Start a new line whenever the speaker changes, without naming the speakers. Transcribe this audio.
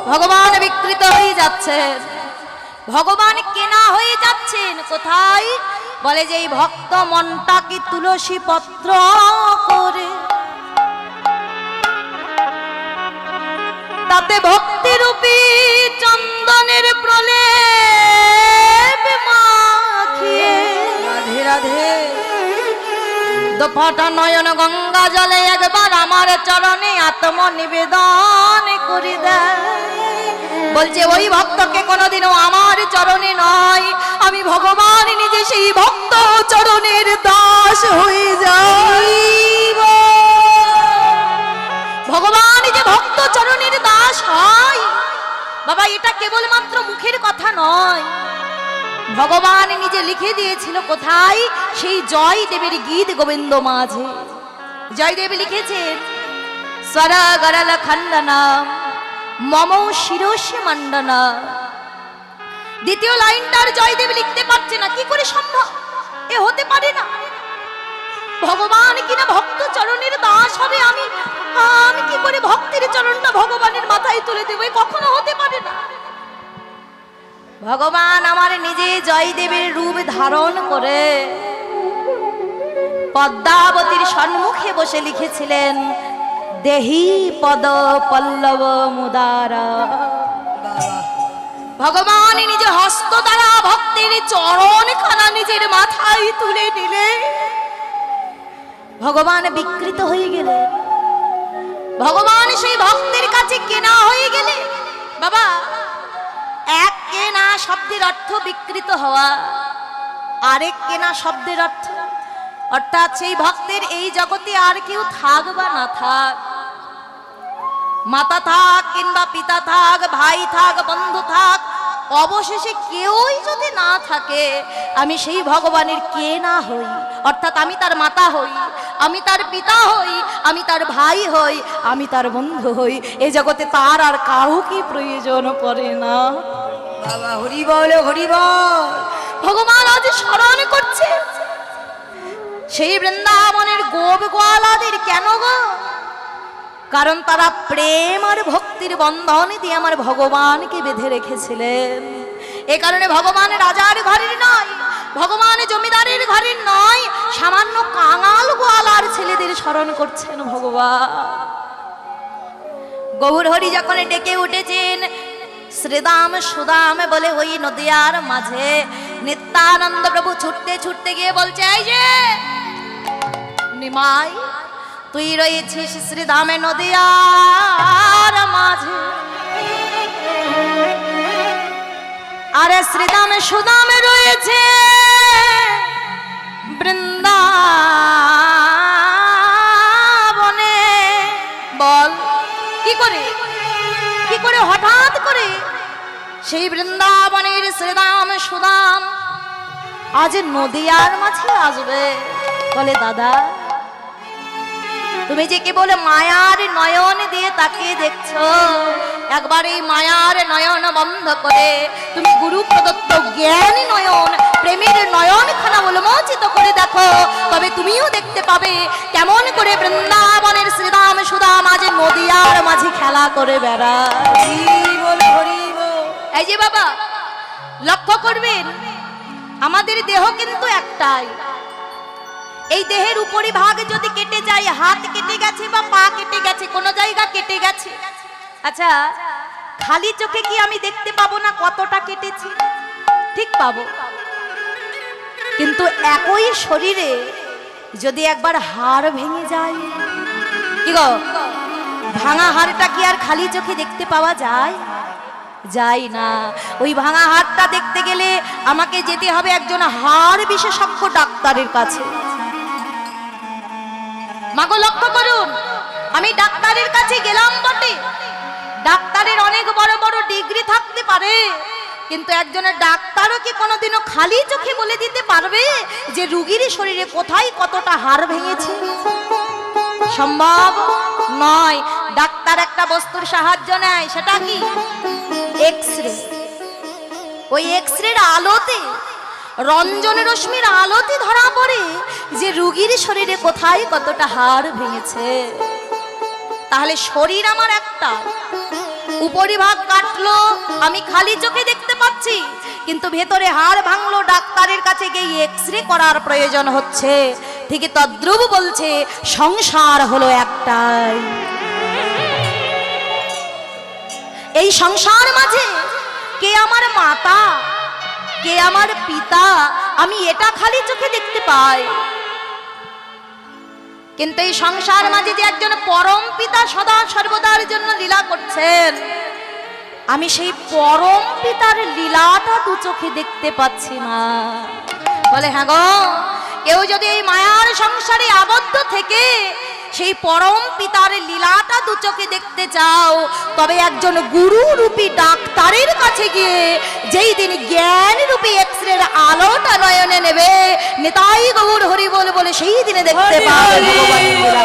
ভগবান বিকৃত হয়ে যাচ্ছেন, ভগবান কেনা হয়ে যাচ্ছেন। কোথায়? বলে যে এই ভক্ত মনটাকে তুলসী পত্র করে, তাতে ভক্তিরূপী চন্দনের প্রলেপ মাখিয়ে রাধে রাধে দোফাটা নয়ন গঙ্গা জলে একবার আমার চরণে আত্মনিবেদন করে দেয়। বলছে ওই ভক্তকে কোনোদিনও আমার চরণে নয়, আমি ভগবান নিজে সেই ভক্ত চরণের দাস হয়ে যাই। ভগবান যে ভক্ত চরণের দাস হয় বাবা, এটা কেবলমাত্র মুখের কথা নয়, ভগবান নিজে লিখে দিয়েছিল। কোথায়? সেই জয় দেবের গীত গোবিন্দ মাঝে জয়দেব লিখেছেন, স্বরা গরল খণ্ডনা মম শিরোষে মণ্ডনা। দ্বিতীয় লাইনটার জয়দেব লিখতে পারছে না, কি করে সম্ভব? এ হতে পারে না। ভগবান কিনা ভক্ত চরণের দাস হবে, আমি কি করে ভক্তের চরণটা ভগবানের মাথায় তুলে দেব? কখনো হতে পারে না। ভগবান আমার নিজে জয়দেবের রূপ ধারণ করে পদ্মাবতীর সম্মুখে বসে লিখেছিলেন, দেহি পদ পল্লব মুদারা। ভগবান নিজে হস্ত দ্বারা ভক্তের চরণ খানা নিজের মাথায় তুলে নিলে ভগবান বিকৃত হয়ে গেলে, ভগবান সেই ভক্তের কাছে কেনা হয়ে গেলে। বাবা, এক কেনা শব্দের অর্থ বিকৃত হওয়া, আরেক কেনা শব্দের অর্থ অর্থাৎ সেই ভক্তের এই জগতে আর কেউ থাক বা না থাক, মাতা থাক কিংবা পিতা থাক, ভাই থাক, বন্ধু থাক, অবশেষে কেউই যদি না থাকে, আমি সেই ভগবানের কেনা হই। অর্থাৎ আমি তার মাতা হই, আমি তার পিতা হই, আমি তার ভাই হই, আমি তার বন্ধু হই। এই জগতে তার আর কাউকে প্রয়োজন পড়ে না।
বাবা হরি বল, হরি বল।
ভগবান আজ স্মরণ করছে সেই বৃন্দাবনের গোপ গোয়ালাদের। কেন গো? কারণ তারা প্রেম আর ভক্তির বন্ধন দিয়ে আমার ভগবানকে বেঁধে রেখেছিলেন। এ কারণে ভগবান রাজার ঘরের নয়, ভগবান জমিদারের ঘরের নয়, সামান্য কাঙাল গোয়ালার ছেলেদের স্মরণ করছেন ভগবান। গৌর হরি যখন ডেকে উঠেছেন শ্রীদাম সুদাম বলে ওই নদিয়ার মাঝে, নিত্যানন্দ প্রভু ছুটতে ছুটতে গিয়ে বলছে, এই যে নিমাই, তুই রয়েছিস শ্রীধামে নদিয়ার মাঝে, আরে শ্রীধামে সুদামে রয়েছে বৃন্দাবনে। বল কি করে হঠাৎ করে সেই বৃন্দাবনের শ্রীধাম সুদাম আজ নদিয়ার মাঝে আসবে? বলে দাদা, তুমি যে কেবল মায়ার নয়ন দিয়ে তাকিয়ে দেখছো, একবার এই মায়ার নয়ন বন্ধ করে তুমি গুরু প্রদত্ত জ্ঞান নয়ন, প্রেমের নয়ন খানা উন্মোচিত করে দেখো, তবে তুমিও দেখতে পাবে কেমন করে বৃন্দাবনের শ্রীদাম সুদাম আজ নদিয়ার মাঝে খেলা করে বেড়ায়। এই যে বাবা, লক্ষ্য করবেন আমাদের দেহ কিন্তু একটাই। এই দেহের উপরিভাগ যদি কেটে যায়, হাত কেটে গেছে বা পা কেটে গেছে, কোনো জায়গা কেটে গেছে, আচ্ছা খালি চোখে কি আমি দেখতে পাবো না কতটা কেটেছে? ঠিক পাবো। কিন্তু একই শরীরে যদি একবার হাড় ভেঙে যায়, কি গো, ভাঙা হাড়টা কি আর খালি চোখে দেখতে পাওয়া যায়? যায় না। ওই ভাঙা হাড়টা দেখতে গেলে আমাকে যেতে হবে একজন হাড় বিশেষজ্ঞ ডাক্তারের কাছে। মাগো লক্ষ্য করুন, আমি ডাক্তারের কাছে গেলাম বটে, ডাক্তারের অনেক বড় বড় ডিগ্রি থাকতে পারে, কিন্তু একজনের ডাক্তারও কি কোনোদিনও খালি চোখে বলে দিতে পারবে যে রোগীর শরীরে কোথায় কতটা হাড় ভেঙেছে? সম্ভব নয়। ডাক্তার একটা বস্তুর সাহায্য নেয়, সেটা কি? এক্সরে। ওই এক্সরের আলোতে, রঞ্জন রশ্মির আলোতে ধরা পড়ে যে রোগীর শরীরে কোথায় কতটা হাড় ভেঙেছে। তাহলে শরীর আমার একটা, উপরিভাগ কাটলো, আমি খালি চোখে দেখতে পাচ্ছি, কিন্তু ভেতরে হাড় ভাঙলো, ডাক্তারের কাছে গিয়ে এক্সরে করার প্রয়োজন হচ্ছে। ঠিক তদ্রুপ বলছে সংসার হলো একটাই। এই সংসার মাঝে কে আমার মাতা, কে আমার পিতা, আমি এটা খালি চোখে দেখতে পাই। কিন্তু এই সংসার মাঝে যে একজন পরম পিতা সদা সর্বদার জন্য লীলা করছেন, আমি সেই পরম পিতার লীলাটা দু চোখে দেখতে পাচ্ছি না। বলে হ্যাঁ গো, কেউ যদি এই মায়ার সংসারে আবদ্ধ থেকে সেই পরম পিতার লীলাটা দু চোখে দেখতে চাও, তবে একজন গুরু রূপী ডাক্তারের কাছে গিয়ে যেই দিন জ্ঞান রূপী এক্সরের আলোটা নয়নে নেবে, নিতাই গৌর হরি বলে বলে সেই দিনে দেখতে পাবে ভগবান লীলা।